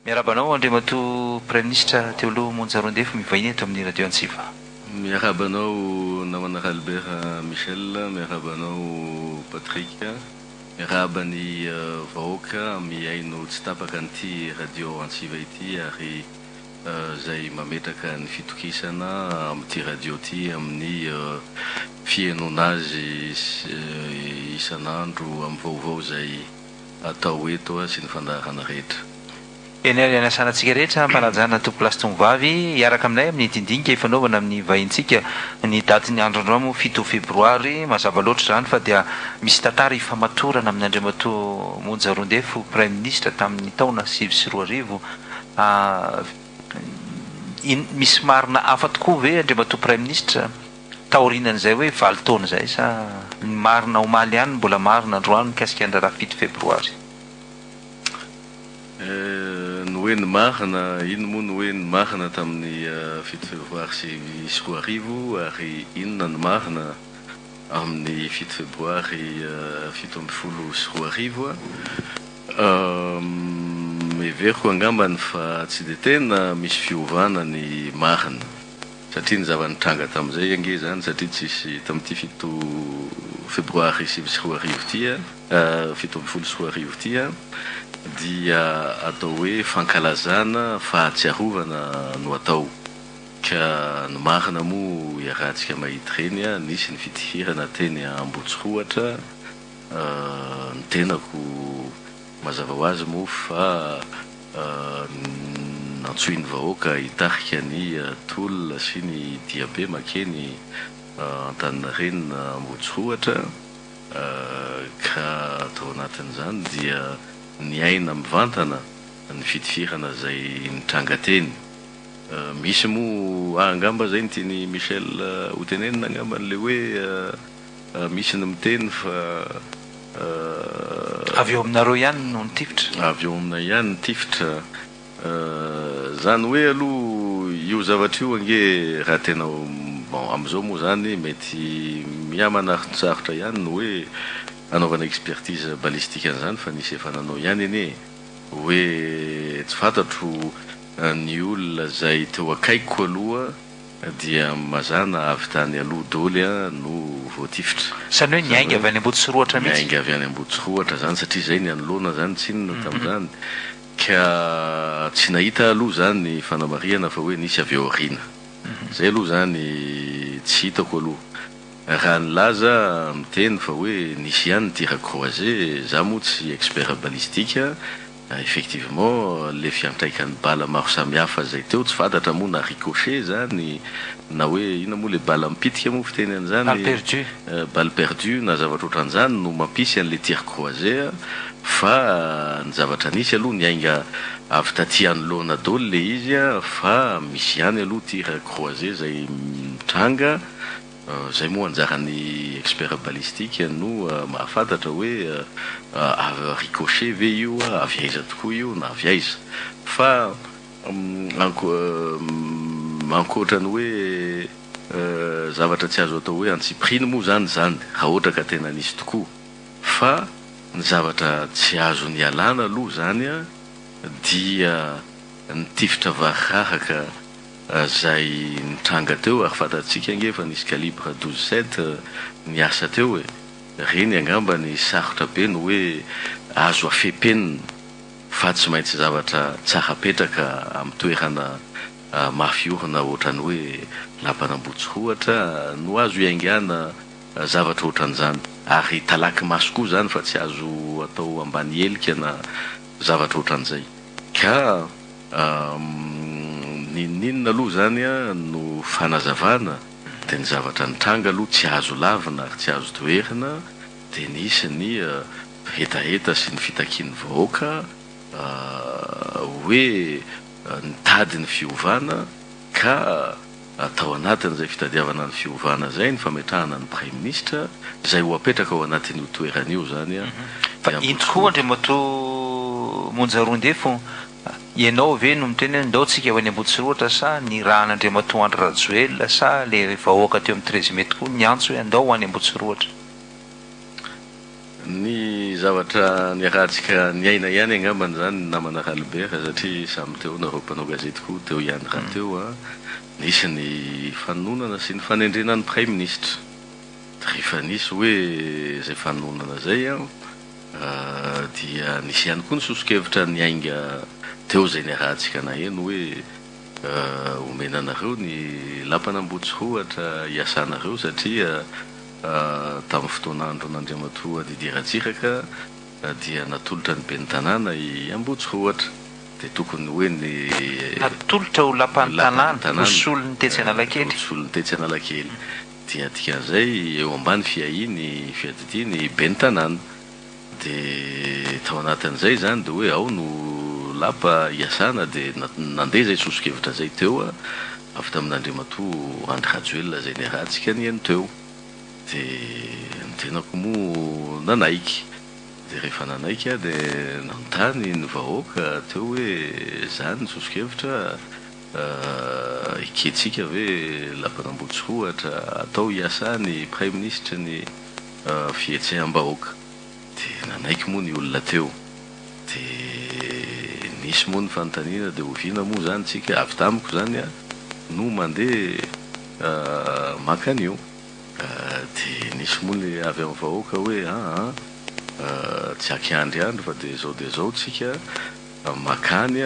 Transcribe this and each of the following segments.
miarabanao Andriamato Prime Ministre teo aloha Monjaroandefo mivahiny eto amin'ny radio Antsiva. Miarabanao namana Albert Michel, miarabanao Patrick, miarabany vahoaka miaino tsy tapaka an'ity radio Antsiva ity ary zay mametraka ny fitokisana amin'ity radio ity amin'ny fihainoana azy isan'andro amin'ny vaovao zay atao eto sy ny fandaharana rehetra. Eny ary anasanantsika rehetra mpanajana tompolasy tongovavy hiaraka aminay amin'ny dindinka ifanaovana amin'ny vahintsika ny daty ny andro androamo 7 febroary mazava loatra zany fa dia misy tantara ifamatorana amin'ny Andriamato Monjaroandefo Prime Ministre tamin'ny taona 2024 misy marina hafa tokoa ve Andriamato Prime Ministre taorinan'izay hoe 7 taona zay sa marina omaly ihany mbola marina androany mikasika ny raha 7 febroary? Noeny marina, ino moa noeny marina tamin'ny 7 febroary sy 2024 ary inona ny marina amin'ny 7 febroary 17 sy 2024 everiko angambany fa tsy dia tena misy fiovana ny marina satria ny zava-nitranga tamin'izay ange zany satria tsisy tamin'ity 7 febroary 2024 tia 17 sy 2024 tia dia atao hoe fankalazana fahatsiarovana no atao ka ny marina moa iarahantsika mahita reny nisy ny fitihirana teny Ambotsoroatra ny tenako mazava ho azy moa fa nantsoiny vahoaka hitarika ny tolona sy ny diabe makeny Antaninarenina Ambotsoroatra ka atao anatin'izany dia ny aina mivantana ny fitifirana zay nitranga teny misy moa angamba zay nytiany Michel ho tenenina angamba n'le hoe misy ny miteny fa avy eo aminareo ihany no nitifitra, avy eo aminay ihany nitifitra zany hoe aloha io zavatra io ange raha tena bon am'izao moa zany mety miamanarotsarotra ihany no hoe anaovana expertise balistique an'izany fa nisy efa nanao ihany eny hoe tsy fantatro ny olona zay teo akaiko aloha dia mazana avy tany aloha doly no voatifitra. Sany hoe niainga avy any Ambotsoroatra mihitsy. Niainga avy any Ambotsoroatra zany satria zay ny anoloana zany tsinona tamin'izany ka tsy nahita aloha zany ny fanamariana fa hoe nisy avy eo aoriana. Zay aloha zany tsy hitako aloha. Raha nilaza miteny fa hoe nisy ihany tir croisé za moa tsy expert balistique effectivement le fiantraikany bala maro samihafa zay teo tsy fantatra moa na ricochet zany na hoe ina moa le bala mipitika moa fiteny an'izany balle perdue na zavatra ohatran'izany no mampisy an'le tir croisé fa ny zavatra nisy aloha niainga avy taty anoloana daholo le izy fa misy ihany aloha tir croisé zay mitranga zay moa anjarany expert balistique no mahafantatra hoe ricochet ve io avy aiza tokoa io na avy aiza fa ankoatrany hoe zavatra tsy azo atao hoe antsipriny moa zany raha ohatra ka tena nisy tokoa fa ny zavatra tsy azo ny alana aloha zany dia nitifitra vararaka zay nitranga teo ary fantatsika nge fa nisy calibre 12-7 niasa teo reny angamba ny sarotra be no hoe azo afepenina fa tsy maintsy zavatra tsara petraka amin'ny toerana mafiorina ohatrany hoe lampan'Ambotsoroatra no azo iaingana zavatra ohatran'izany ary talaky maso koa zany fa tsy azo atao ambany helika na zavatra ohatran'izay ka ninona aloha zany no fanazavana dia ny zavatra nitranga aloha tsy azo lavina ary tsy azo toerina dia nisy ny hetaheta sy ny fitakiany vahoaka hoe nitady ny fiovana ka atao anatin'izay fitadiavana ny fiovana zay ny fametrahana ny Prime Ministre zay ho apetraka ao anatin'io toerana io zany fa iny tokoa Andriamato Monjaroandefo ianao ve no miteny hoe ndao tsika ho any Ambohitsiroatra sa ny rahan'Andriamatoandro Rajoelina sa le vahoaka teo amin'ny 13 mai tokoa niantso hoe andao ho any Ambohitsiroatra? Ny zavatra niarahantsika ny aina ihany angambany zany namana Albert satria samy teo nareo mpanao gazety koa teo ihany raha teo a nisy ny fanonana sy ny fanendrenan'ny Premier Ministre. Rehefa nisy hoe zay fanonana zay a dia nisy ihany koa ny sosokevitra ny ainga teo zay niarahantsika na eno hoe omena anareo ny lapan'Ambohitsiroatra iasanareo satria tamin'ny fotoan'andro n'Andriamatoa Didier Ratsiraka dia natolotra ny ben'ny tanàna i Ambohitsiroatra dia tokony hoe ny natolotra ho lapan'ny tanàna nosolon'ny tetsy Analakely nosolon'ny tetsy Analakely dia dikan'izay eo ambany fiahiny fiadidiany ben'ny tanàna dia tao anatin'izay zany dia hoe ao no lapa iasana dia nandeha zay sosokevitra zay teo avy tamin'Andriamatoa Andry Rajoelina zay niarahantsika ny eny teo dia ny tenako moa nanaiky dia rehefa nanaiky dia nanontany ny vahoaka teo hoe zany sosokevitra iketsika hoe lapan'Ambohitsiroatra atao iasany Premier Ministre ny fietseham-bahoaka dia nanaiky moa ny olona teo dia nisy moa ny fanontaniana dia oviana moa zany tsika avy tamiko zany no mandeha makanio dia nisy moa ny avy amin'ny vahoaka hoe tsy akiandry andro fa dia zao tsika makany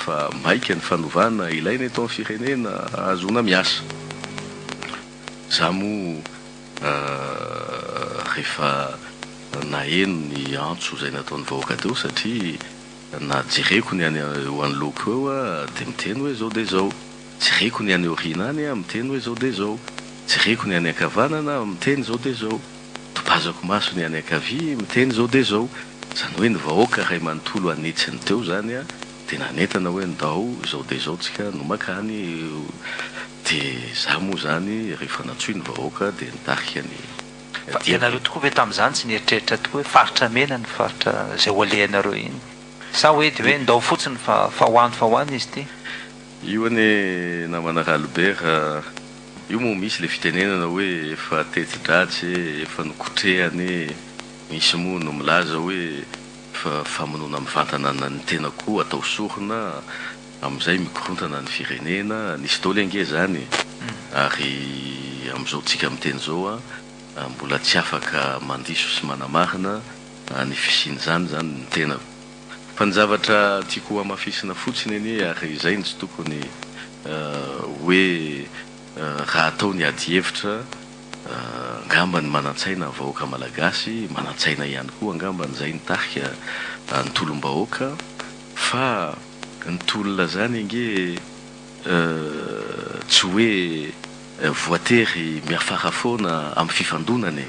fa maika ny fanovana ilaina eto amin'ny firenena azona miasa za moa rehefa naheno ny antso zay nataon'ny vahoaka teo satria najereko ny any ho any loko eo dia miteny hoe zao dia zao jereko ny any aoriana any miteny hoe zao dia zao jereko ny any ankavanana miteny zao dia zao topazako maso ny any ankavia miteny zao dia zao zany hoe ny vahoaka ray manontolo anetsiny teo zany dia nanentana hoe ndao zao dia zao tsika no makany dia za moa zany rehefa natsoy ny vahoaka dia nitarika ny ianareo tokoa ve tamin'izany tsy nieritreritra tokoa hoe faritra mena ny faritra zay ho alehanareo iny sa hoe dia hoe ndao fotsiny fa hoany izy ty io ane namana Albert io moa misy le fitenenana hoe efa teti-dratsy efa nikotrehany misy moa no milaza hoe famonoana amin'ny fantanana ny tena koa atao sorona amin'izay mikorontana ny firenena nisy tao lenge zany ary amin'izao tsika miteny zao mbola tsy afaka mandiso sy manamarina ny fisiny zany ny tena fa ny zavatra tiako hamafisina fotsiny anie ary izay ny tsy tokony hoe raha atao ny ady hevitra angamba ny manan-tsaina ny vahoaka malagasy manan-tsaina ihany koa angamba n'izay nitarika ny tolom-bahoaka fa ny tolona zany ange tsy hoe voatery miafara foana amin'ny fifandonany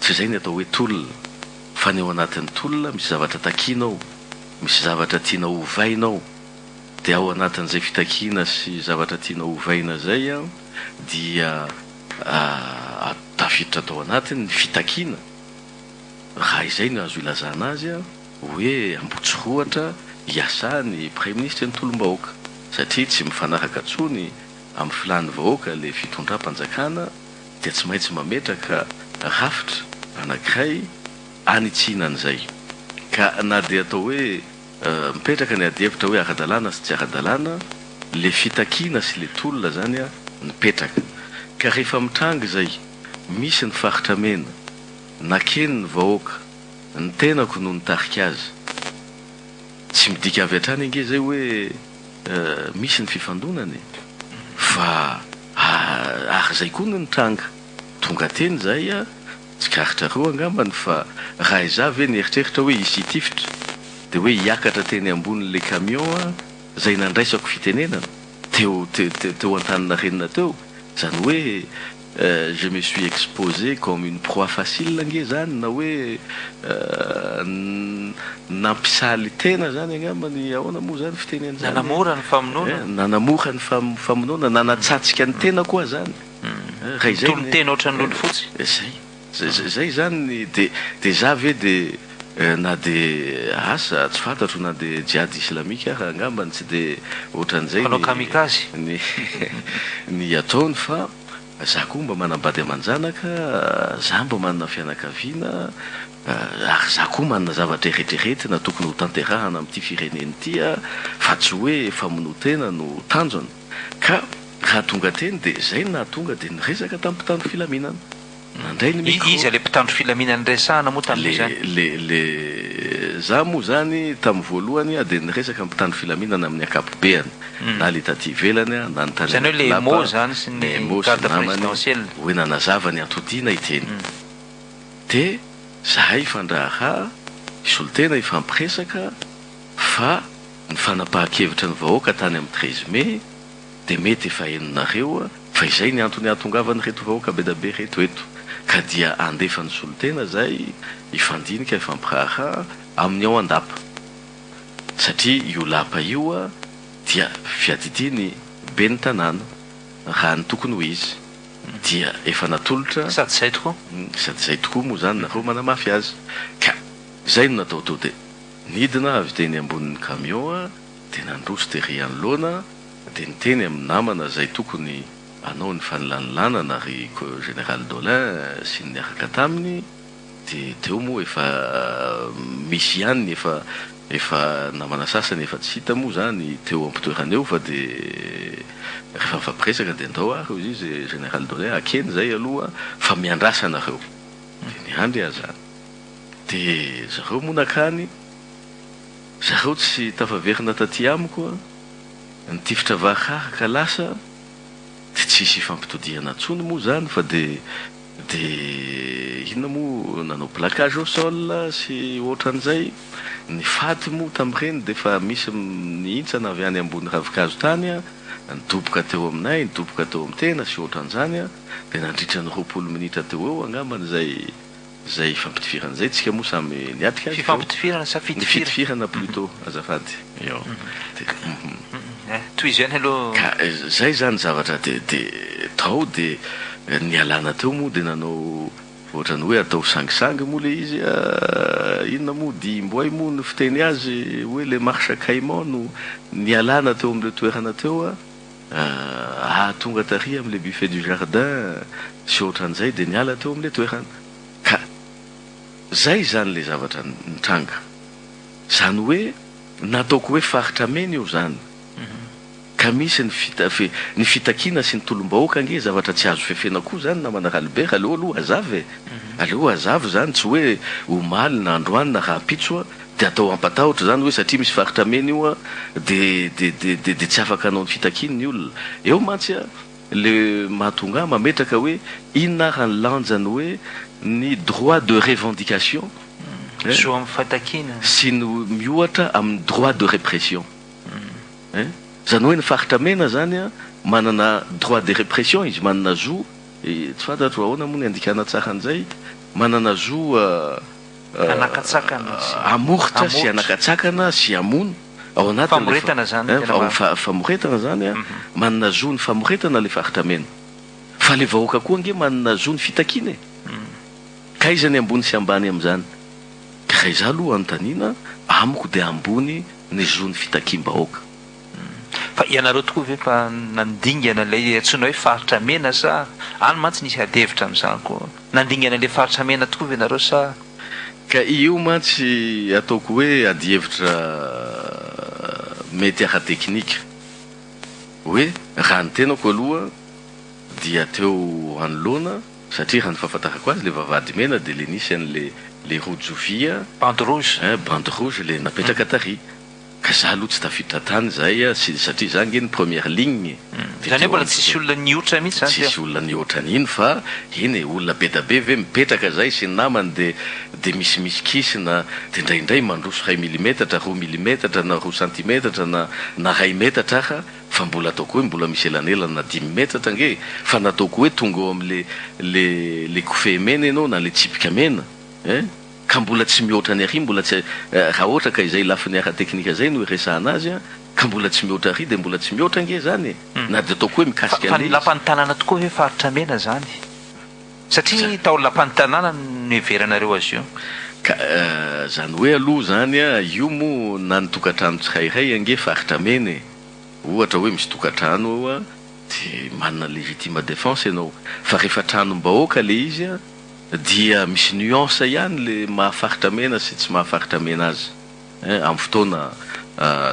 tsy zay ny atao hoe tolona fa ny ao anatin'ny tolona misy zavatra takianao misy zavatra tianao hovainao dia ao anatin'izay fitakiana sy zavatra tianao hovaina zay dia tafiditra tao anatiny ny fitakiana raha izay no azo ilazana azy hoe Ambohitsiroatra iasany Premier Ministre ny tolom-bahoaka satria tsy mifanaraka tsony amin'ny filan'ny vahoaka le fitondram-panjakana dia tsy maintsy mametraka rafitra anankiray anitsinan'izay ka na dia atao hoe mipetraka ny adihevitra hoe ara-dalàna sy tsy ara-dalàna le fitakiana sy le tolona zany mipetraka ka rehefa mitranga zay misy ny faritra mena nakeny ny vahoaka ny tenako no nitarika azy tsy midika avy hatrany ange zay hoe misy ny fifandonany fa ary zay koa no nitranga tonga teny zay tsy karitra reo angambany fa raha iza ve nieritreritra hoe isy tifitra dia hoe hiakatra teny ambonin'le camion zay nandraisako fitenenana teo an-tanina renina teo zany hoe je me suis exposé comme une proie facile nge zany na hoe nampisaly tena zany angambany ahoana moa zany fitenena zany nanamora ny famonoana nanamora ny famonoana nanatsatsika ny tena koa zany raha izay tolo tena ohatran'ny lolo fotsy zay zany dia za ve dia na dia asa tsy fantatro na dia jiady islamika aha angambany tsy dia ohatran'izay ny ataony fa za koa mba manambady aman-janaka za mba manana fianakaviana za koa manana zavatra eretreretina tokony ho tanterahana amin'ity fireneny ity a fa tsy hoe famonotena no tanjona ka raha tonga teny dia zay nahatonga dia niresaka tamin'ny mpitandro filaminana nandray ny micro izy le mpitandro filaminana resahana moa tamin'izany le za moa zany tamin'ny voalohany a dia niresaka mpitandro filaminana amin'ny akapobeany na le taty ivelany a na zany hoe le mo zany sy ny garde présidentielle hoe nanazava ny antodiana iteny dia zahay fandraha isolotena ifampiresaka fa ny fanapahan-kevitra ny vahoaka tany amin'ny 13 mai dia mety efa henonareo fa izay ny antony ahatongavany reto vahoaka be da be reto eto ka dia andefa ny solotena zay ifandinika ifampiraha amin'ny ao andapa satria io lapa io a dia fiadidiny be ny tanàna raha ny tokony ho izy dia efa natolotra sady zay tokoa moa zany nareo manamafy azy ka zay no natao to dia nidina avy teny ambonin'ny camion a dia nandroso tery anoloana dia niteny amin'ny namana zay tokony anao ny fanolanolonana ry général Dolin sy ny niaraka taminy dia teo moa efa misy ihany efa namana sasany efa tsy hita moa zany teo ampitoerana eo fa dia rehefa mifampiresaka dia andao ary izy général Dolin akeny zay aloha fa miandrasa anareo dia niandry ahy zany dia zareo moa nakany zareo tsy tafaverina taty amiko nitifitra vaharaka lasa dia tsisy fampitodiana antsony moa zany fa dia inona moa nanao placage au sol sy ohatran'izay ny faty moa tamin'ireny dia fa misy nihintsana avy any ambony ravikazo tany a nidoboka teo aminay nidoboka teo amin'ny tena sy ohatran'izany a dia nandritra ny 20 minitra teo eo angambany zay fampitifiran'izay tsika moa samy niatrika azy fampitivirana sa fitifirana plutôt azafady io toy izany aloha ka zay zany zavatra dia tao dia nialana teo moa dia nanao ohatrany hoe atao sangisangy moa le izy inona moa dimboay moa ny fiteny azy hoe le marche caïman no nialana teo amin'le toerana teo a tonga tary amin'le buffet du jardin sy ohatran'izay dia niala teo amin'le toerana ka zay zany le zavatra nitranga zany hoe nataoko hoe faritra mena io zany ka misy ny fitakiana sy ny tolom-bahoaka ange zavatra tsy azo fefena koa zany na manaralibera aleo aloha azavy aleo azavy zany tsy hoe omaly na androany na rahampitso a dia atao ampatahotra zany hoe satria misy faritra mena io a dia tsy afaka anao ny fitakiny ny olona eo mantsy a le mahatonga mametraka hoe inona raha ny lanjany hoe ny droit de revendication so amin'ny fatakina sy ny miohatra amin'ny droit de répression zany hoe ny faritra mena zany a manana droit de répression izy manana zo tsy fantatro ahoana moa ny andikana tsara an'izay manana zo amoritra sy anakatsakana sy amono ao anatyfamoretana zany a manana zo ny famoretana le faritra mena fa le vahoaka koa ange manana zo ny fitakina ka izy ny ambony sy ambany amin'izany ka raha iza aloha anontaniana amiko dia ambony ny zo ny fitakim-bahoaka fa ianareo tokoa ve fa nandingana ilay antsoina hoe faritra mena sa any mantsy nisy adevitra amin'izany koa nandingana ilay faritra mena tokoa ve nareo sa ka io mantsy ataoko hoe adihevitra mety ara-teknika hoe raha ny tenako aloha dia teo anoloana satria raha ny fahafantarako azy le vavady mena dia le nisy an'le rojovia bande rouge le napetraka tary ka za aloha tsy tafiditra tany zay satria za nge ny première ligne zany hoe mbola tsisy olona niotra mihitsy zany tsisy olona niotrany iny fa iny olona be da be ve mipetraka zay sy ny namany dia misimisy kisina dia indraindray mandroso 1 milimetatra 2 milimetatra na 2 centimetatra na 1 metatra aha fa mbola ataoko hoe mbola misy elanelana na 10 metatra nge fa nataoko hoe tonga eo amin'le kofehy mena ianao na le tsipika mena ka mbola tsy mihoatra ny ary mbola tsy raha ohatra ka izay lafiny ara-teknika zay no resahana azy a ka mbola tsy mihoatra ary dia mbola tsy mihoatra nge zany na dia ataoko hoe mikasika fa ny lapan'ny tanàna tokoa hoe faritra mena zany satria tao lapan'ny tanàna no heveranareo azy io ka zany hoe aloha zany a io moa na ny tokantrano tsirairay ange faritrameny ohatra hoe misy tokantrano ao a de manana légitime défense ianao fa rehefa tranom-bahoaka le izy a dia misy nuance ihany le mahafaritramena sy tsy mahafaritramena azy amin'ny fotoana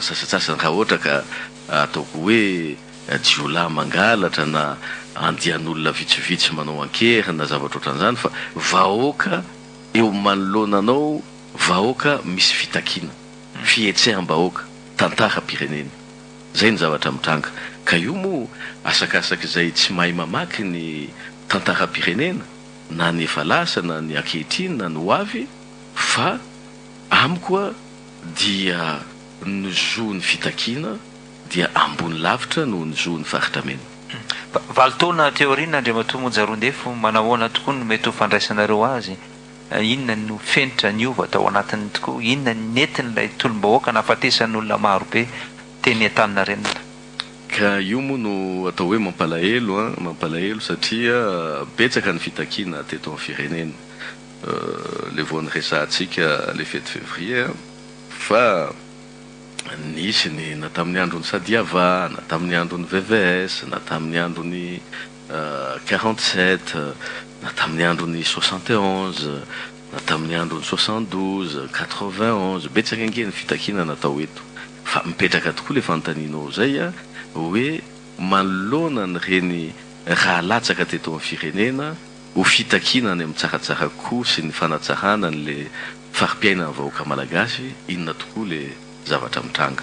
sasasasany raha ohatra ka ataoko hoe jiolahy mangalatra na andian'olona vitsivitsy manao ankery na zavatra ohatran'izany fa vahoaka eo manoloananao vahoaka misy fitakiana fietseham-bahoaka tantara-pirenena zay ny zavatra mitranga ka io moa asakasaka izay tsy mahay mamaky ny tantara-pirenena na ny efa lasa na ny ankehitriny na ny hoavy fa amiko a dia ny zo ny fitakiana dia ambony lavitra no ny zo ny faritramena valitaona teoriana andriamatoa Monjarondefo manahoana tokoa no mety ho fandraisanareo azy inona no fenitra niova tao anatiny tokoa inona nentin'ilay tolom-bahoaka nahafatesan'olona maro be teny an-tanina renina ka io moa no atao hoe mampalahelo satria betsaka ny fitakiana teto amin'ny firenena le voany resantsika le fety février fa nisy ny na tamin'ny androny Sadiava na tamin'ny androny VVS na tamin'ny androny 47 na tamin'ny androny 71 na tamin'ny androny 72 91 betsaka ange ny fitakiana natao eto fa mipetraka tokoa le fanontanianao zay a hoe manoloana ny reny raha latsaka teto amin'ny firenena ho fitakiana any amin'ny tsaratsara koa sy ny fanatsarana n'le farim-piainana vahoaka malagasy inona tokoa le zavatra mitranga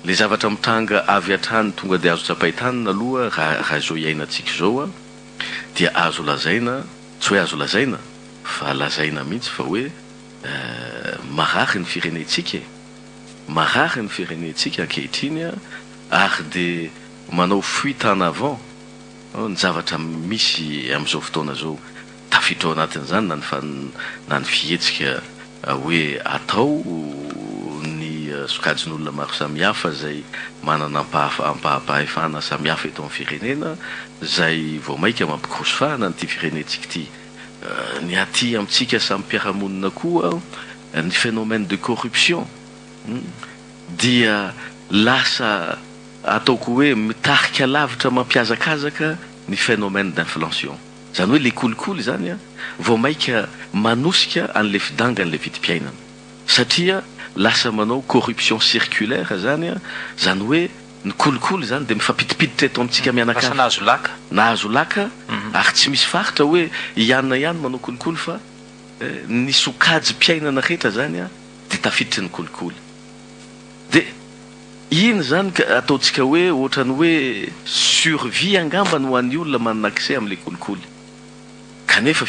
le zavatra mitranga avy hatrany tonga dia azo tsapaitanina aloha raha zao iainantsika zao a dia azo lazaina tsy hoe azo lazaina fa lazaina mihitsy fa hoe marary ny firenentsika marary ny firenentsika ankehitriny a ary de manao fuite en avant ny zavatra misy amin'izao fotoana zao tafiditra ao anatin'izany na ny fihetsika hoe atao ny sokajin'olona maro samihafa zay manana ampahapahefana samihafa eto amin'ny firenena zay vao maika mampikosofahana nyty firenentsika ty ny aty amintsika samy mpiaramonina koa ny phénomène de corruption dia lasa ataoko hoe mitarika lavitra mampiazakazaka ny phénomène d'inflation zany hoe le kolikoly zany a vao maika manosika an'le fidanga an'le vitim-piainana satria lasa manao corruption circulaire zany a zany hoe ny kolikoly zany de mifampitipiditra eto amintsika mianakavy nahazo laka ary tsy misy faritra hoe ianona ihany manao kolikoly fa ny sokajy mpiainana rehetra zany a de tafiditry ny kolikoly de iny zany ataontsika hoe ohatrany hoe survie angamba no hoan'ny olona manana accès amin'le kolikoly kanefa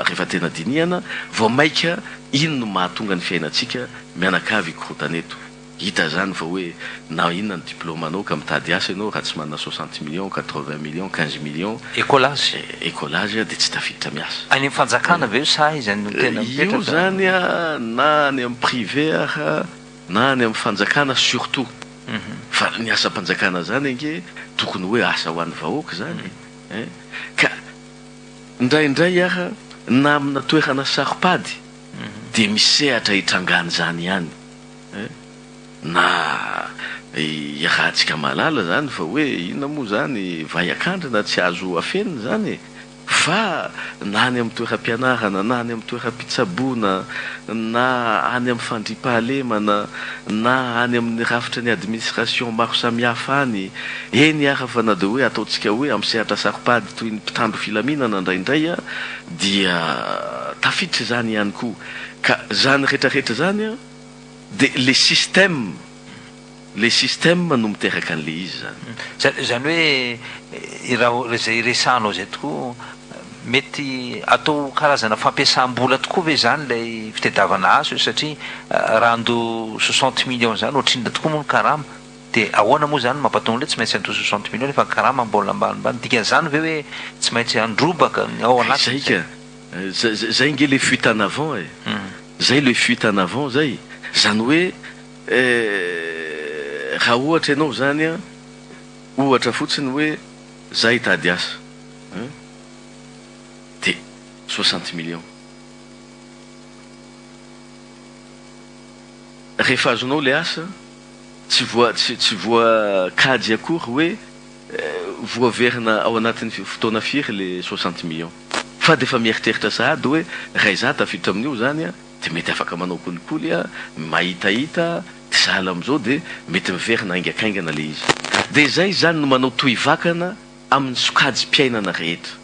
rehefa tena dinihana vao maika iny no mahatonga ny fiainantsika mianakavy ikorotaneto hita zany fa hoe na inona ny diplôme anao ka mitady asa ianao raha tsy manana 60 millions 80 millions 15 millions écolage de tsy tafiditra miasa any amin'ny fanjakana ve sa izany no tena io zany a na any amin'ny privé aha na any amin'ny fanjakana surtout fa ny asa-panjakana zany ange tokony hoe asa ho an'ny vahoaka zany ka indraindray aha na amina toerana saripady de misehatra hitrangany zany ihany na rahantsika malala zany fa hoe inona moa zany vaiakandrina tsy azo afenina zany fa na any amin'ny toeram-pianarana na any amin'ny toeram-pitsaboana na any amin'ny fandripahalemana na any amin'ny rafitra ny administration maro samihafa any eny aha fa na de hoe ataontsika hoe amin'ny sehatra saripady toy ny mpitandro filaminana indraindray a dia tafiditra zany ihany koa ka zany rehetrarehetra zany a de le système no miteraka an'le izy zany zany hoe zay resanao zay tokoa mety atao karazana fampiasam-bola tokoa ve zany lay fitadiavana azo satria rando 60 millions zany ohatrindra tokoa moa ny karama de ahoana moa zany mampatonga le tsy maintsy andro 60 millions nefa karama mbola ambanimbany dika zany ve hoe tsy maintsy androbaka ao anaty zay nge le fuite en avant zay le fuite en avant zay zany hoe raha ohatra ianao zany a ohatra fotsiny hoe zay hitady asa de 60 millions rehefa azonao le asa tsy voakady akory hoe voaverina ao anatin'ny fotoana firy le 60 millions fa de efa mieritreritra sahady hoe ray za tafiditra amin'io zany a de mety afaka manao kolikoly a mahitahita de sahala am'izao de mety miverina aingakaingana le izy de zay zany no manao tohivakana amin'ny sokajy mpiainana rehetra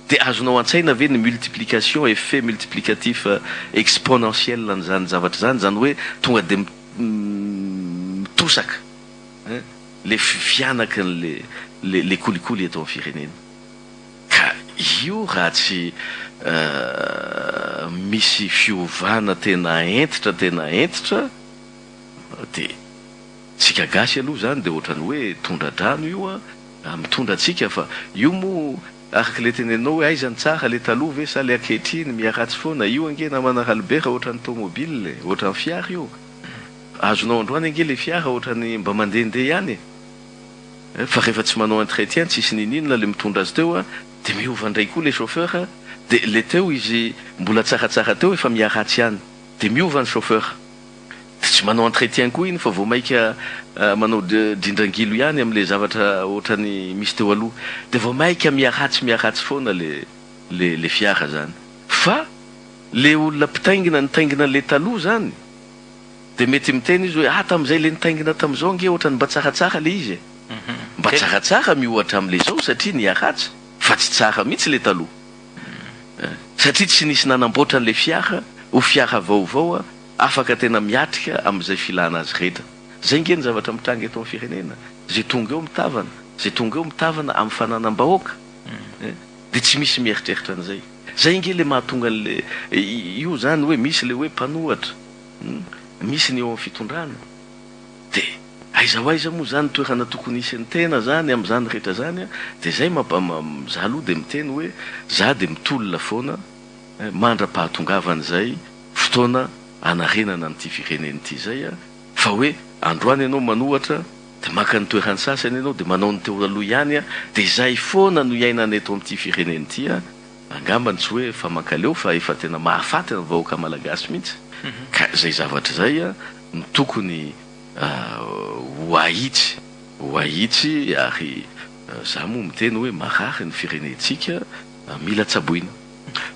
de azonao an-tsaina ve ny multiplication effet multiplicatif exponentiel n'zany zavatra zany hoe tonga de mitosaka le fianaka le kolikoly eto amin'ny firenena ka io raha tsy misy fiovana tena entitra de tsika gasy aloha zany de ohatrany hoe tondra-drano io a mitondra atsika fa io mo araky le tenenao hoe aizany tsara le taloha ve sa le akehitriny miaratsy foana io ange na manaralibe raha ohatrany tomobile ohatrany fiara io azonao androany ange le fiara ohatrany mba mandehandeha ihany fa rehefa tsy manao entretien tsisy nininona le mitondra azy teo a de miova ndray koa le chauffeur de le teo izy mbola tsaratsara teo efa miaratsy ihany de miova ny chauffeur de tsy manao entretien koa iny fa vao maika manao dindrangilo ihany am'le zavatra ohatrany misy teo aloha de vao maika miaratsy foana le fiara zany fa le olona mpitaingina nitaingina le taloha zany de mety miteny izy hoe tam'izay le nitaingina tam'izao nge ohatrany mba tsaratsara le izy mba tsaratsara miohatra am'le zao satria niaratsy fa tsy tsara mihitsy le taloha satria tsy nisy nanamboatra an'le fiara ho fiara vaovao afaka tena miatrika am'izay filana azy rehetra zay nge ny zavatra mitranga eto amin'ny firenena zay tonga eo mitavana amin'ny fananam-bahoaka de tsy misy mieritreritra an'izay zay nge le mahatonga an'le io zany hoe misy le hoe mpanohatra misy ny eo amin'ny fitondrana de aiza moa zany toerana tokony isyny tena zany am'zany rehetra zany de zay za aloha de miteny hoe za de mitolona foana mandra-pahatongavan'izay fotoana anarenana n'ity fireneny ity zay fa hoe androany ianao manohatra de maka ny toerany sasany ianao de manao ny teo aloha ihany de zay foana no iainana eto amin'ity fireneny ity angambany tsy hoe fa mankaleo fa efa tena mahafaty ny vahoaka malagasy mihitsy ka zay zavatra zay no tokony ho ahitsy ary za moa miteny hoe marary ny firenentsika mila tsaboina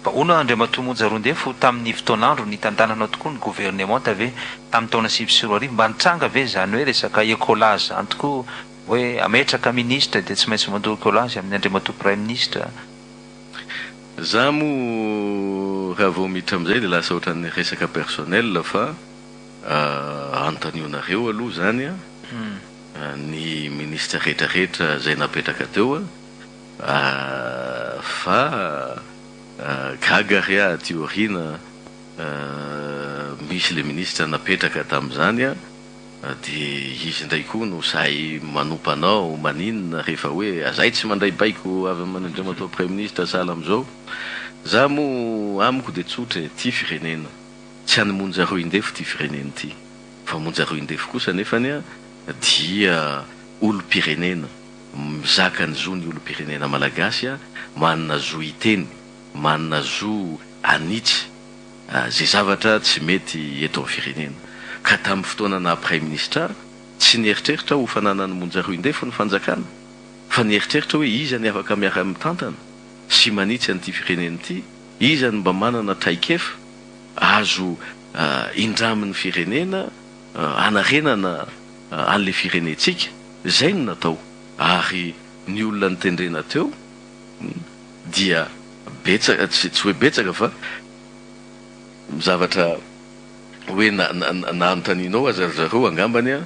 fa ona Andriamatoa Monjarondefo tamin'ny fotoan'andro ny tantananao tokoa ny gouvernement tave tamin'ny taona 2024 mba nitranga ve zany hoe resaka écolage zany tokoa hoe ametraka ministre de tsy maintsy mandoa écolage amin'ny Andriamatoa prime ministre za mo raha vao miditra am'izay de lasa ohatran'ny resaka personnel fa antonionareo aloha zany ny ministre rehetrarehetra zay napetraka teo fa gaga théorina misy le ministre napetraka tam'zany de izy ndray koa no say manompanao maninona rehefa hoe azay tsy mandray baiko avy amin'Andriamatoa premier ministre sala am'izao za mo amiko de tsotra ty firenena tsy anymonja roa indefo ty firenena ty fa monja roa indefo kosa nefany dia olo-pirenena mizaka ny zo ny olo-pirenena malagasy manana zo iteny manana zo anitsy zay zavatra tsy mety eto amin'ny firenena ka tamin'ny fotoana na prime ministre tsy nieritreritra ho fananany monja roa indefo ny fanjakana fa nieritreritra hoe iza ny afaka miara mitantana sy manitsy an'ity firenena ity iza ny mba manana traikefa azo indramin'ny firenena anarenana an'le firenentsika zay no natao ary ny olona nitendrena teo dia betsaka tsy hoe betsaka fa zavatra hoe na anontanianao zareo angambany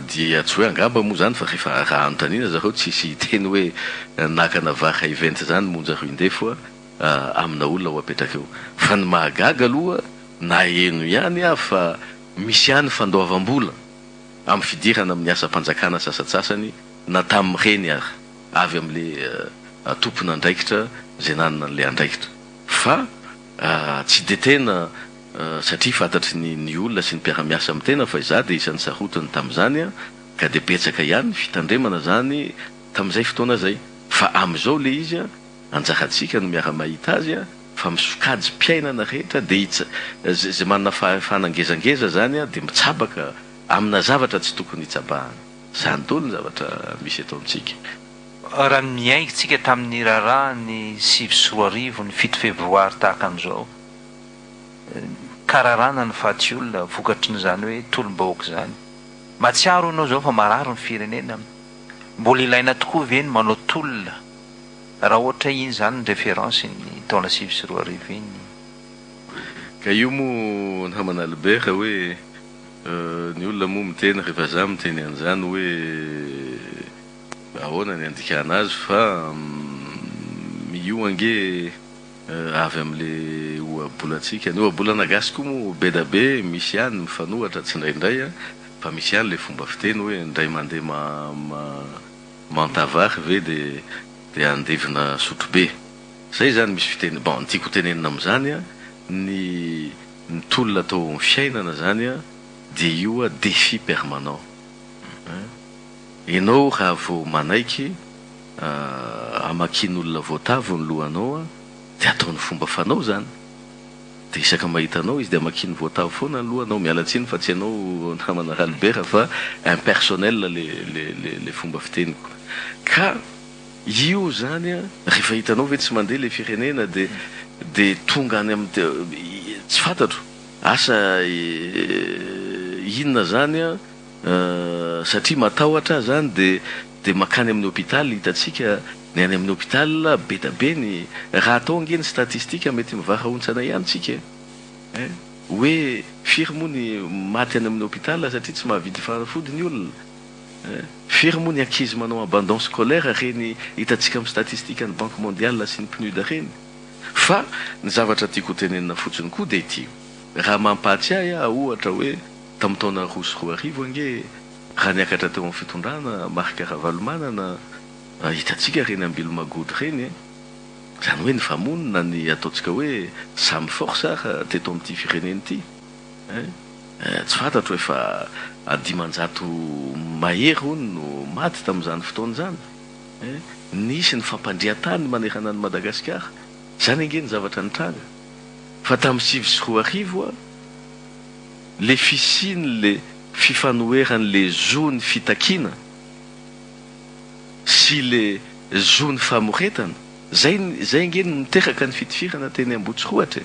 dia tsy hoe angamba moa zany fa rehefa raha anontaniana zareo tsisy teny hoe nakana vaka event zany monja roa indefo amina olona ho apetraka eo fa ny mahagaga aloha na eno ihany fa misy ihany fandoavam-bola amin'ny fidirana amin'ny asa-panjakana sasatsasany na tamin'ireny avy amin'le tompona andraikitra zay nanana n'le andraikitra fa tsy de tena satria fantatry ny olona sy ny mpiara-miasa amin'ny tena fa iza de isan'ny sarotiny tamin'izany ka de betsaka ihany fitandremana zany tamin'izay fotoana zay fa am'izao le izy anjaratsika no miara-mahita azy fa fa misokajy mpiainana rehetra dia zay manana fanangezangeza zany a dia mitsabaka amina zavatra tsy tokony hitsabahana. Zany tolo ny zavatra misy eto amintsika. Raha miaintsika tamin'ny raharaha ny 2024 ny 7 febroary tahaka an'izao, kararana ny faty olona vokatry n'izany hoe tolom-bahoaka zany. Matsiaro ianao zao fa marary ny firenena. Mbola ilaina tokoa ve ny manao tolona raha ohatra iny zany ny référence ny taona 2024 iny? Ka io moa ny hamana Albert hoe ny olona moa miteny rehefa za miteny an'izany hoe ahoana ny andikana azy fa io ange avy amin'le ohabolatsika. Ny ohabolana gasy koa moa be da be misy ihany mifanohatra tsy indraindray fa misy ihany le fomba fiteny hoe indray mandeha mantavary ve dia andevina sotrobe. Zay zany misy fiteny. Bon, tiako tenenina amin'izany a ny tolona atao amin'ny fiainana zany a dia io a défi permanent. Ianao raha vao manaiky amakin'olona voatavo ny lohanao a dia ataony fomba fanao zany. Dia isaka mahitanao izy dia amakiny voatavo foana ny lohanao. Mialatsiny fa tsy ianao namana Albert fa impersonnel le fomba fiteniko. Ka io zany a rehefa hitanao ve tsy mandeha le firenena dia tonga any amin'ny tsy fantatro asa inona zany a satria matahotra zany dia makany amin'ny hôpitaly hitatsika ny any amin'ny hôpitaly be da be ny raha atao ange ny statistika mety mivaraontsana ihany tsika hoe firy moa ny maty any amin'ny hôpitaly satria tsy mahavidy fanafody ny olona. Firy moa ny ankizy manao abandon scolaire reny hitatsika amin'ny statistika ny banque mondiale sy ny PNUD reny. Fa ny zavatra tiako tenenina fotsiny koa dia ity raha mampahatsiahy ohatra hoe tamin'ny taona 2024 ange raha niakatra teo amin'ny fitondrana Marc Ravalomanana hitatsika reny Ambilomagody reny zany hoe ny famonina ny ataontsika hoe samy force teto amin'ity fireneny ity. Tsy fantatro efa 500 mahery hono no maty tamin'izany fotoana zany. Nisy ny fampandrian-tany manerana ny Madagasikara. Zany ange ny zavatra nitranga. Fa tamin'ny 2024 le fisiny le fifanoheran'le zony fitakina sy le zony famoretana zay nge miteraka ny fitifirana teny Ambotsiroatra.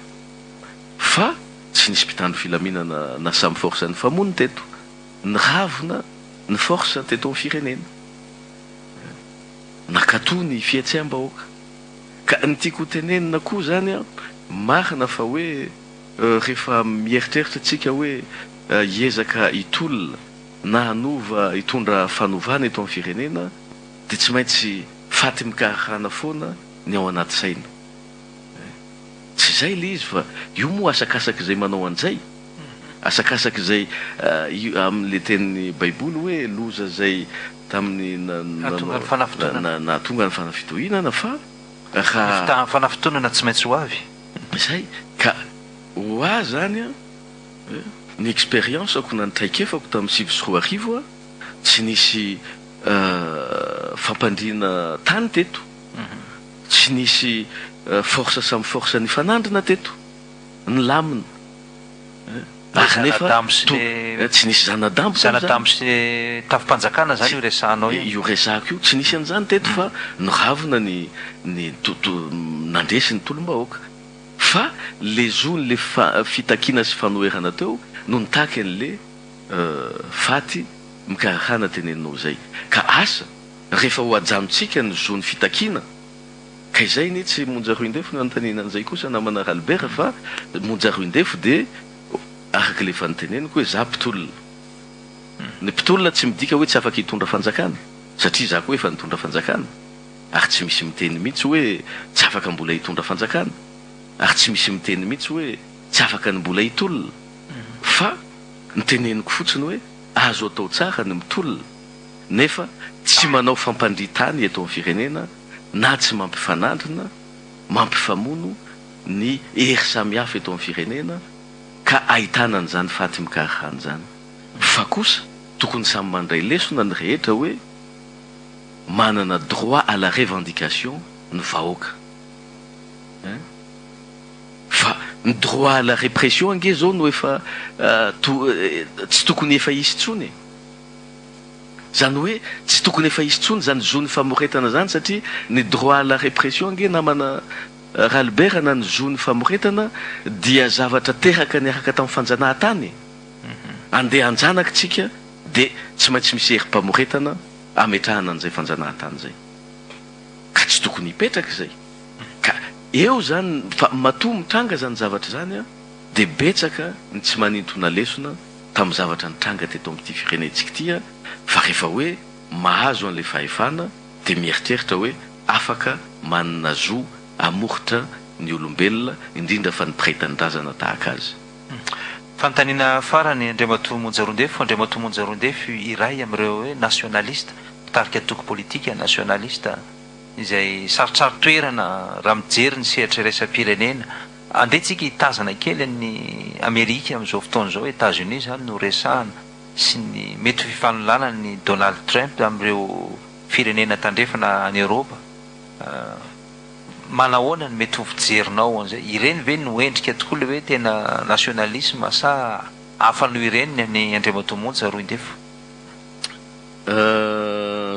Fa tsy nisy mpitandro filaminana na samy force ny famoniny teto ny ravina ny force teto amin'ny firenena nakatoa ny fihetseam-bahoaka. Ka ny tiako tenenina koa zany a marina fa hoe rehefa mieritreritra tsika hoe hiezaka hitolona na hanova hitondra fanovana eto amin'ny firenena dia tsy maintsy faty mikarakana foana ny ao anaty saina. Tsy zay le izy fa io moa asakasaka izay manao an'izay asakasaka izay amin'le tenin'ny baiboly hoe loza zay tamin'ny nahatonga ny fanafitohinana fa raha fanafitoanana tsy maintsy ho avy zay. Ka ho a zany a ny expérience-ako na ny traikefako tamin'ny 2024 tsy nisy fampandriana tany teto, tsy nisy force samy force ny fanandrina teto ny lamina nefa tsy nisy zanadambo sy tafimpanjakana zany io resahanao io resahako io tsy nisy an'izany teto fa niravina ny nandresy ny tolom-bahoaka. Fa le zony le fitakina sy fanoherana teo no nitaky an'le faty mikarakana teneninao zay. Ka asa rehefa ho ajanontsika ny zony fitakina ka izay ny tsy monja roindefo no antanina an'izay kosa namana Albert fa monja roindefo dia araka le fanoteneniko hoe za mpitolona. Ny mpitolona tsy midika hoe tsy afaka hitondra fanjakana satria za koa efa nitondra fanjakana ary tsy misy miteny mihitsy hoe tsy afaka mbola hitondra fanjakana ary tsy misy miteny mihitsy hoe tsy afaka ny mbola hitolona. Fa niteneniko fotsiny hoe azo atao tsara ny mitolona nefa tsy manao fampandritany eto amin'ny firenena na tsy mampifanandrina mampifamono ny hery samihafa eto amin'ny firenena ka ahitana an'izany faty mikarakana zany. Fa kosa tokony samy mandray lesona ny rehetra hoe manana droit à la revendication ny vahoaka. ny droit à la répression ange zao no efa tsy tokony efa isy tsony zany hoe tsy tokony efa isy tsony zany zony famoretana zany satria ny droit à la répression ange namana Ralbert na ny zony famoretana dia zavatra teraka niaraka tamin'ny fanjanahantany andeha anjanaka tsika dia tsy maintsy misy herim-pamoretana ametrahana an'izay fanjanahantany zay ka tsy tokony hipetraka izay ka eo zany fa matoa mitranga zany zavatra zany a dia betsaka ny tsy manintona lesona tamin'ny zavatra nitranga teto amin'ity firenentsika ity a fa rehefa hoe mahazo an'ilay fahefana dia mieritreritra hoe afaka manana zo amoritra ny olombelona indrindra fa nipraitan-drazana tahaka azy fanontaniana farany Andriamatoa Monjarondefo Andriamatoa Monjarondefo iray amin'ireo hoe nationaliste mitarika toko politika nationaliste izay sarotsarotoerana raha mijery ny sehatra iraisam-pirenena andehantsika hitazana kely ny Amerika amin'izao fotoana izao États-Unis zany no resahana sy ny mety fifanolana ny Donald Trump amin'ireo firenena tandrefana any Europa manahoana ny mety ho fijerinao an'izay ireny ve no endrika tokoa le hoe tena nationalisme sa hafa noho ireny ny Andriamatoa Monjarondefo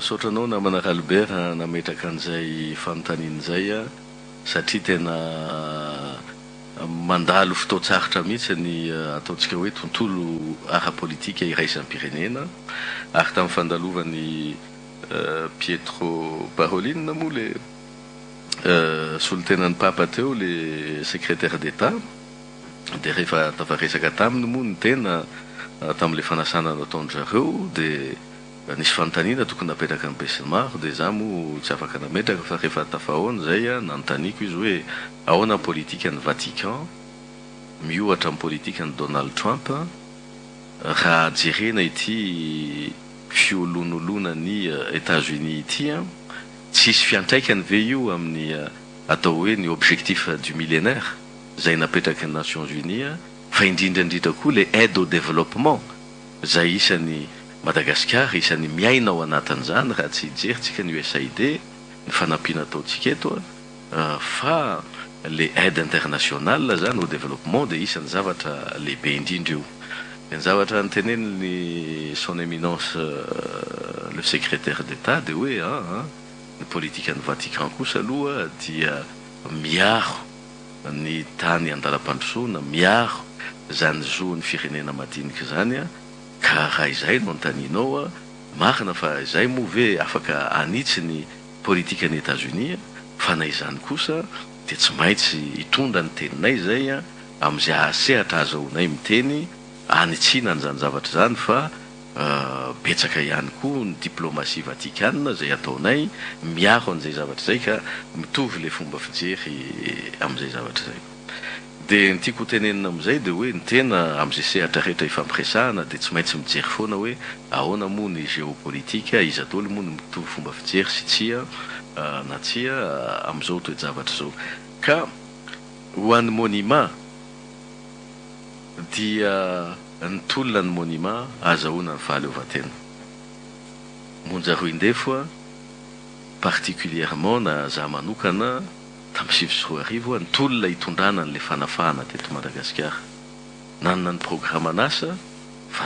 saotranao namana Albert nametraka an'izay fanontaniana izay a satria tena mandalo fotoan-tsarotra mihitsy ny ataontsika hoe tontolo ara-politika iraisampirenena ary tamin'ny fandalovan'ny Pietro Parolin moa le solotenan'ny papa teo le secrétaire d'État dia rehefa tafaresaka taminy moa ny tena tamin'ilay fanasana nataony zareo dia nisy fanontaniana tokony napetraka ny besinimaro dia za moa tsy afaka nametraka fa rehefa tafahoana zay a nanontaniako izy hoe ahoana ny politika ny Vatican miohatra ny politika ny Donald Trump raha jerena ity fiolonolona-ny États-Unis ity a tsisy fiantraikany ve io amin'ny atao hoe ny objectif du millénaire zay napetraka ny Nations Unies fa indrindrandrindra koa le aide au développement zay isan'ny Madagascar isan'ny miaina ao anatin'izany raha tsy hijeritsika ny USAID ny fanampiana ataontsika eto fa le aide internationale zany au développement dia isan'ny zavatra lehibe indrindra io ny zavatra nyteneny ny son éminence le secrétaire d'État dia hoe ny politika ny Vatican kosa aloha dia miaro ny tany andalam-pandrosoana miaro zany zo ny firenena madinika zany a ka raha izay no antaninao marina fa izay moa ve afaka anitsy ny politika ny États-Unis fa na izany kosa dia tsy maintsy hitondra ny teninay zay amin'izay ahasehatra azahoanay miteny anitsiana n'izany zavatra zany fa betsaka ihany koa ny diplomatie vatikana zay ataonay miaro an'izay zavatra zay ka mitovy le fomba fijery amin'izay zavatra zay dia ny tiako tenenina amin'izay dia hoe ny tena amin'izay sehatra rehetra ifampiresahana dia tsy maintsy mijery foana hoe ahoana moa ny géopolitika izy ataoly moa ny mitovy fomba fijery sy tsia na tsia amin'izao toe-javatra zao ka ho an'ny monument dia ny tolona ny monument azahoana ny fahaleovantena Monjarondefo particulièrement na za manokana tamin'ny 2010 ny tolona hitondrana n'le fanafahana teto Madagasikara nanana ny programme anasa fa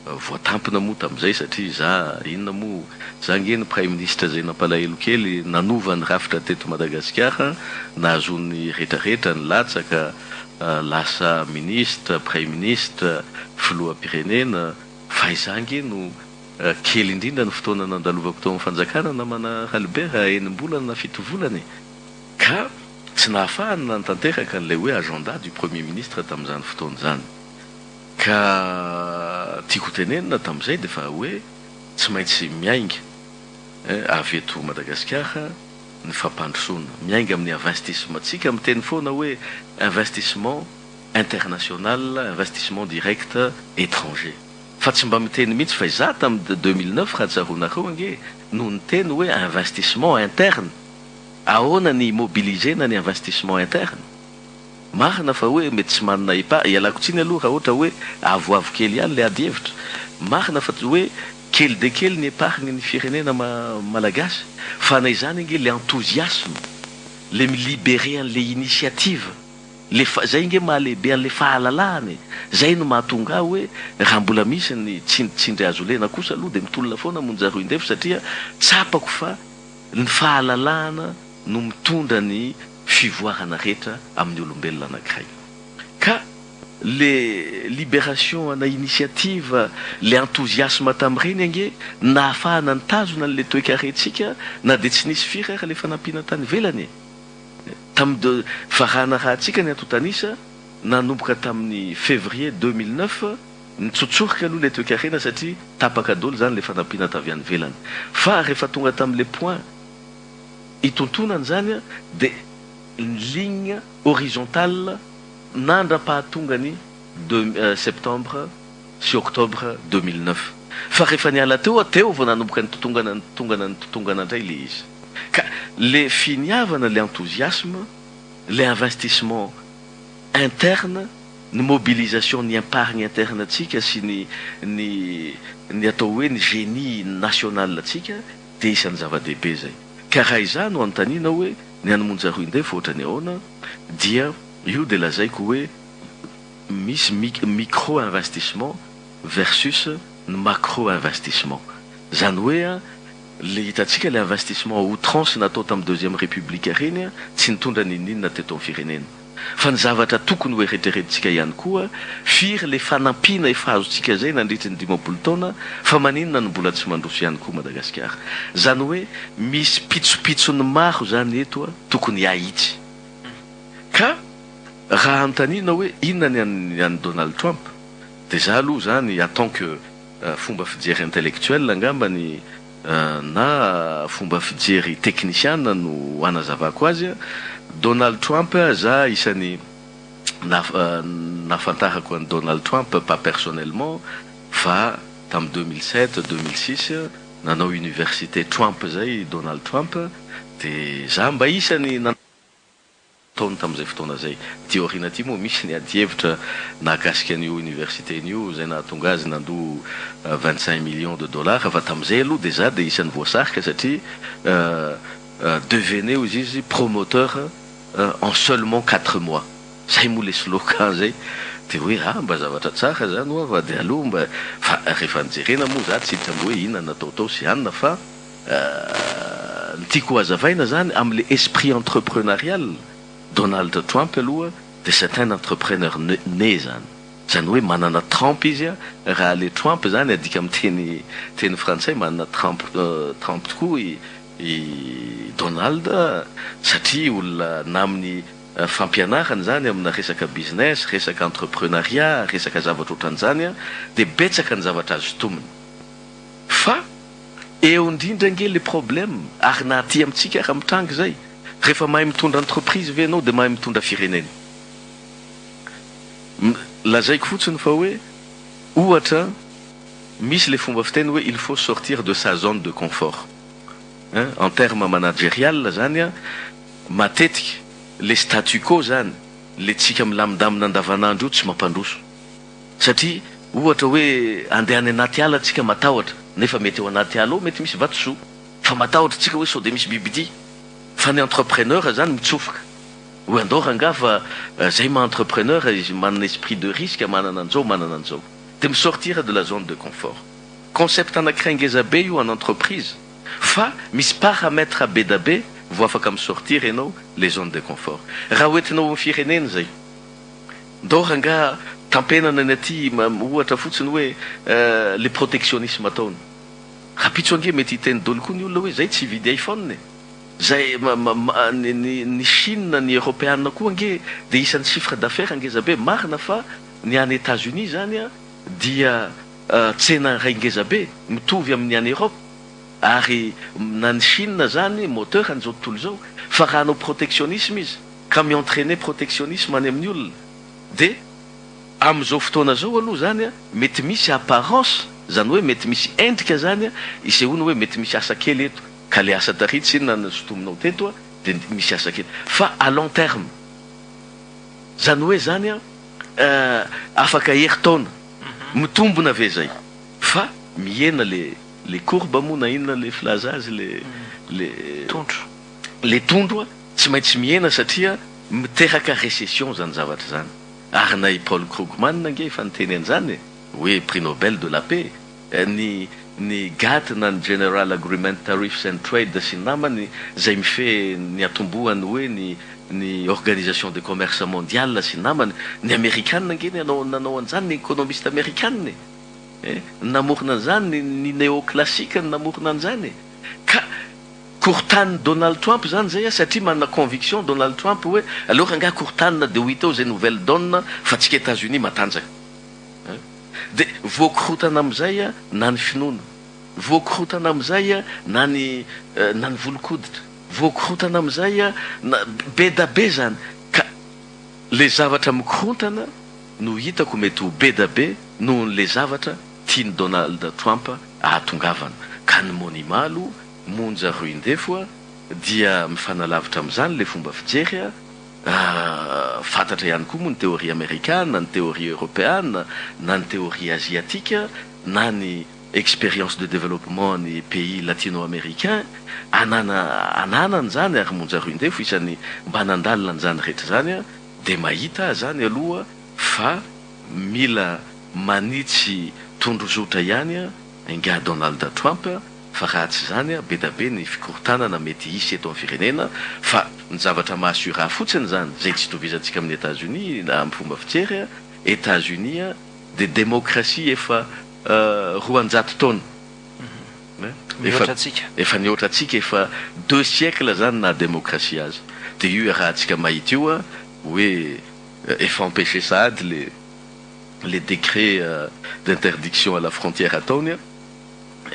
voatampina moa tamin'izay satria za inona moa za nge ny prime ministre zay nampalahelo kely nanova ny rafitra teto Madagasikara nahazony rehetrarehetra ny latsaka lasa ministre prime ministre filoham-pirenena fa izange no kely indrindra ny fotoana nandalovako tao amin'ny fanjakana namana Albert enim-bolana na fito volany ka tsy nahafahana nantanteraka n'ilay hoe agenda du premier ministre tamin'izany fotoana zany ka tiako tenenina tamin'izay dia fa hoe tsy maintsy miainga avy eto Madagasikara ny fampandrosoana miainga amin'ny investissement tsika miteny foana hoe investissement international investissement direct étranger fa tsy mba miteny mihitsy fa iza tamin'ny 2009 raha tsaronareo ange no ny teny hoe investissement interne ahoana ny mobilisena ny investissement interne marina fa hoe mety tsy manana ialako tsiny aloha raha ohatra hoe avoavo kely ihany le ady hevitra marina fa hoe kely de kely ny épargne ny firenena malagasy fa na izany ange le enthousiasme le milibéré an'le initiative zay nge mahalehibe an'le fahalalahany zay no mahatonga aho hoe raha mbola misy ny tsindry azo lena kosa aloha dia mitolona foana monjaro indefo satria tsapako fa ny fahalalahana no mitondra ny fivoarana rehetra amin'ny olombelona anankiray ka le libération na initiative le enthousiasme tamin'ireny ange nahafahana nitazona n'le toe-karentsika na dia tsy nisy firy ara le fanampina tany velany tamin'ny varahana rahantsika ny atotanisa nanomboka tamin'ny février 2009 nitsotsorika aloha le toe-karena satria tapaka dolo zany le fanampina tavy any velany fa rehefa tonga tamin'le point itontonany zany dia ny ligne horizontale nandra-pahatonga ny septembre sy octobre 2009 fa rehefa niala teo vao nanomboka nytotongana indray le izy ka le finiavana le enthousiasme le investissement interne ny mobilisation ny épargne interne atsika sy ny atao hoe ny génie national atsika dia isan'ny zava-dehibe zay ka raha izany no anontaniana hoe ny anomonja roy indefo ohatrany ahoana dia io dia lazaiko hoe misy micro investissement versus ny macro investissement zany hoe le hitantsika le investissement outrance natao tamin'ny deuxième république reny tsy nitondra ninina teto amin'ny firenena fa ny zavatra tokony hoe rehetrarehetritsika ihany koa firy le fanampiana efa azontsika zay nandritry ny 10 taona fa maninona ny mbola tsy mandroso ihany koa Madagasikara zany hoe misy pitsopitsony maro zany eto tokony ahitsy ka raha antanina hoe inona ny any Donald Trump dia za aloha zany en tant que fomba fijery intellectuel angambany na fomba fijery technicien no anazavako azy Donald Trump za isany nafantarako any Donald Trump pas personnellement fa tamin'ny 2007 2006 nanao université Trump zay Donald Trump dia za mba isany taony tamin'izay fotoana zay théorina ty moa misy ny adievitra nahakasika an'io université an'io zay nahatonga azy nandoa 25 millions de dollars fa tamin'izay aloha dia za dia isan'ny voasarika satria devenez izy promoteur en seulement 4 mois zay moa le slogan zay dia hoe mba zavatra tsara zany oa fa dia aloha mba fa rehefa nijerena moa za tsy hita hoe inona nataotao sy anina fa ny tiako hazavaina zany amin'le esprit entrepreneurial Donald Trump aloha dia c'est un entrepreneur né zany hoe manana trempe izy raha le Trump zany adika amin'ny teny frantsay manana trempe tokoa i Donald satria olona na amin'ny fampianarana zany amina resaka business resaka entrepreneuriat resaka zavatra ohatran'izany dia betsaka ny zavatra azo tomony fa eo indrindra nge le problème ary na aty amintsika raha mitrangy zay rehefa mahay mitondra entreprise ve anao dia mahay mitondra firenena lazaiko fotsiny fa hoe ohatra misy le fomba fiteny hoe il faut sortir de sa zone de confort en terme managérial zany matetika le statu quo zany le tsika milamindamina andavanandro io tsy mampandroso satria ohatra hoe andeha any anaty ala tsika matahotra nefa mety eo anaty ala ao mety misy vatosoa fa matahotra tsika hoe sao dia misy bibidy fa ny entrepreneur zany mitsofoka hoe andao ranga fa zay ma-entrepreneur izy manana esprit de risque manana an'izao dia misortir de la zone de confort concept anankiray ngeza be io en entreprise fa misy paramètre be da be vo afaka misortir ianao les zones de confort raha hoentinao amin'ny firenena zay ndao ranga tampenana ny aty ohatra fotsiny hoe le protectionnisme ataony rapitso ange mety hiteny dolo koa ny olona hoe zay tsy vidy iPhone zay ny Chine ny européenne koa ange dia isan'ny chiffre d'affaires angeza be marina fa ny any États-Unis zany dia tsena ray ngeza be mitovy amin'ny any Europe ary na ny Chine zany moteur an'izao tontolo zao fa raha anao protectionnisme izy ka mi-entraîner protectionnisme any amin'ny olona dia amin'izao fotoana zao aloha zany mety misy apparence zany hoe mety misy endrika zany isehoana hoe mety misy asa kely eto ka le asa taritsy inona ny sotominao teto dia misy asa kely fa à long terme zany hoe zany afaka heritaona mitombona ve zay fa mihena le courbe moa na inona le filaza azy le tondro tsy maintsy mihena satria miteraka récession zany zavatra zany ary nay Paul Krugman nge efa niteny an'izany hoe prix Nobel de la paix ny GATT na ny General Agreement Tariffs and Trade sy namany zay mife ny atombohany hoe ny organisation de commerce mondial sy namany ny américaine nge nanao an'izany ny économiste américaine namorona an'izany ny néoclassique namorona an'izany ka kortaniny Donald Trump zany zay satria manana conviction Donald Trump hoe alors nga kortanina de ho hita zay nouvelle donne fa tsika États-Unis matanjaka de voakorotana am'izay na ny finoana voakorotana am'izay na ny volokoditra voakorotana am'izay be da be zany ka le zavatra mikorotana no hitako mety ho be da be noho le zavatra tiany Donald Trump ahatongavana ka ny monimalu monja roindefo dia mifanalavitra am'izany le fomba fijery fantatra ihany koa moa ny théorie américaine na ny théorie européenne na ny théorie asiatique na ny expérience de développement ny pays latino-américain ananany zany ary monja roindefo isan'ny mba nandalina an'izany rehetra zany de mahita zany aloha fa mila manitsy tondrozotra ihany nga Donald Trump fa raha tsy zany be da be ny fikorotanana mety hisy eto amin'ny firenena fa ny zavatra mahasura fotsiny zany zay tsy tovizantsika amin'ny États-Unis na amin'ny fomba fijery États-Unis de démocratie efa 200 taona efa nihoatra atsika efa 2 siècles zany na démocratie azy de io raha atsika mahita io hoe efa empêché sahady les décrets d'interdiction à la frontière ataony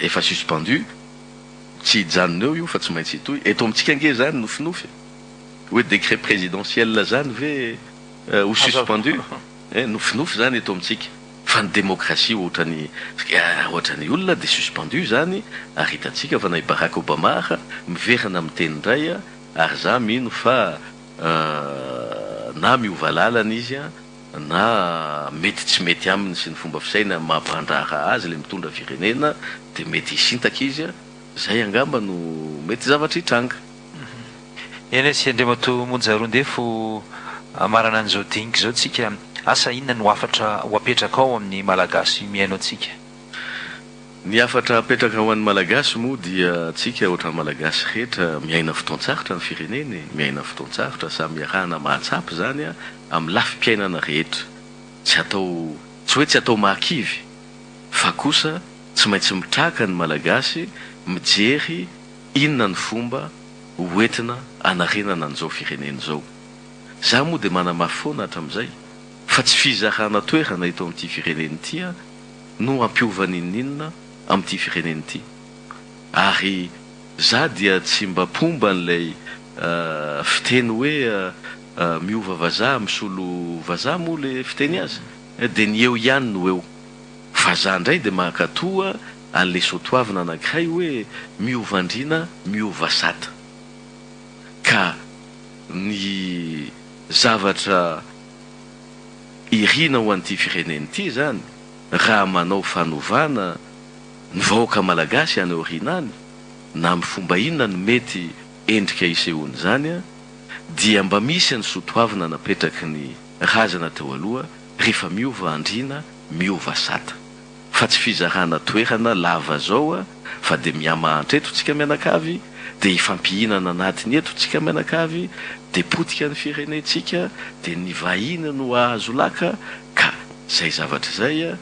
efa suspendu tsy hijanona io fa tsy maintsy hitoy eto amintsika nge zany nofinofy hoe décret présidentiel zany ve ho suspendu nofinofy zany eto amintsika fa ny démocratie ohatrany olona de suspendu zany ary hitatsika fa nay Barack Obama miverana amin'ny teny indray ary za mino fa na miova lalana izy na mety tsy mety aminy sy ny fomba fisaina mampandraha azy le mitondra firenena de mety hisintaka izy zay angamba no mety zavatra hitranga eny sy andriamato monja roindefo marana an'izao dingy zao tsika asa inona no afatra ho apetraka ao amin'ny malagasy miaino atsika ny afatra apetraka ho an'ny malagasy moa dia tsika ohatran'ny malagasy rehetra miaina fotoan-tsarotra ny fireneny miaina fotoan-tsarotra samy arahana mahatsapy zany amin'ny lafi-piainana rehetra tsy hoe tsy atao mahakivy fa kosa tsy maintsy mitraka ny malagasy mijery inona ny fomba hoentina anarenana an'izao firenena zao za moa de manamafy hatramin'izay fa tsy fizarana toerana eto amin'ity fireneny ity no ampiovana inninona amin'ity fireneny ity ary za dia tsy mba pomba n'lay fiteny hoe miova vazaha misolo vazaha moa le fiteny azy de ny eo ihany no eo fa za ndray de mahakatoa an'le soatoavina anankiray hoe miova andrina miova sata ka ny zavatra irina ho an'ity fireneny ity zany raha manao fanovana ny vahoaka malagasy any orinany na amin'ny fomba inona ny mety endrika isehoany zany dia mba misy ny soatoavina napetraky ny razana teo aloha rehefa miova andrina miova sata fa tsy fizarana toerana lava zao fa de miamahatra eto tsika mianakavy de ifampihinana anatiny eto tsika mianakavy de potika ny firenetsika de ny vahina no ahazo laka ka zay zavatra zay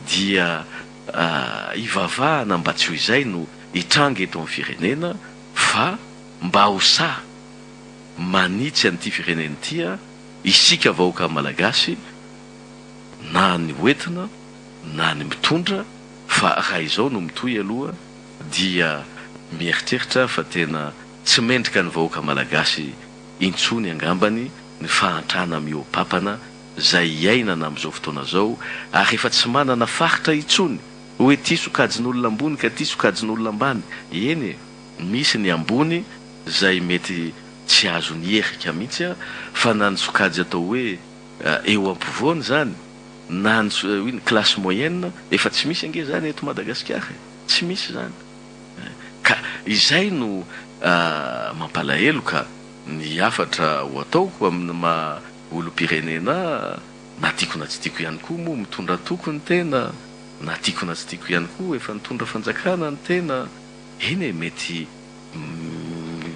dia ivavahana mba tsy ho izay no hitranga eto amin'ny firenena fa mba ho sa manitsy an'ity firenena ity isika vahoaka malagasy na ny hoentina na ny mitondra fa raha izao no mitoy aloha dia mieritreritra fa tena tsy mendrika ny vahoaka malagasy intsony angambany ny fahantrana miopapana zay iainana amin'izao fotoana zao ary efa tsy manana faritra intsony hoe ty sokajin'olona ambony ka ty sokajin'olona ambany eny misy ny ambony zay mety tsy azo ny erika mihitsy fa na ny sokajy atao hoe eo ampovoany zany na ny classe moyenne efa tsy misy ange zany eto Madagasikara tsy misy zany ka izay no mampalahelo ka ny afatra ho ataoko amin'ny maha olom-pirenena na tiako na tsy tiako ihany koa moa mitondra toko ny tena na tiako na tsy tiako ihany koa efa nitondra fanjakana ny tena eny e mety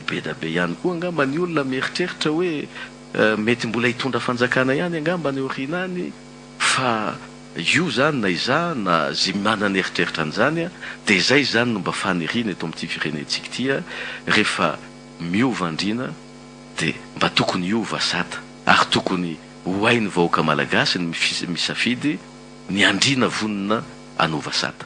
be da be ihany koa angamba ny olona mieritreritra hoe mety mbola hitondra fanjakana ihany angamba ny oriana any fa io zany na iza na zay manana eritreritra an'izany a dia izay zany no mba faniriana eto amin'ity firenentsika ity a rehefa miova andriana dia mba tokony hiova sata ary tokony ho hainy vahoaka malagasy ny misafidy ny andriana vonona anova sata.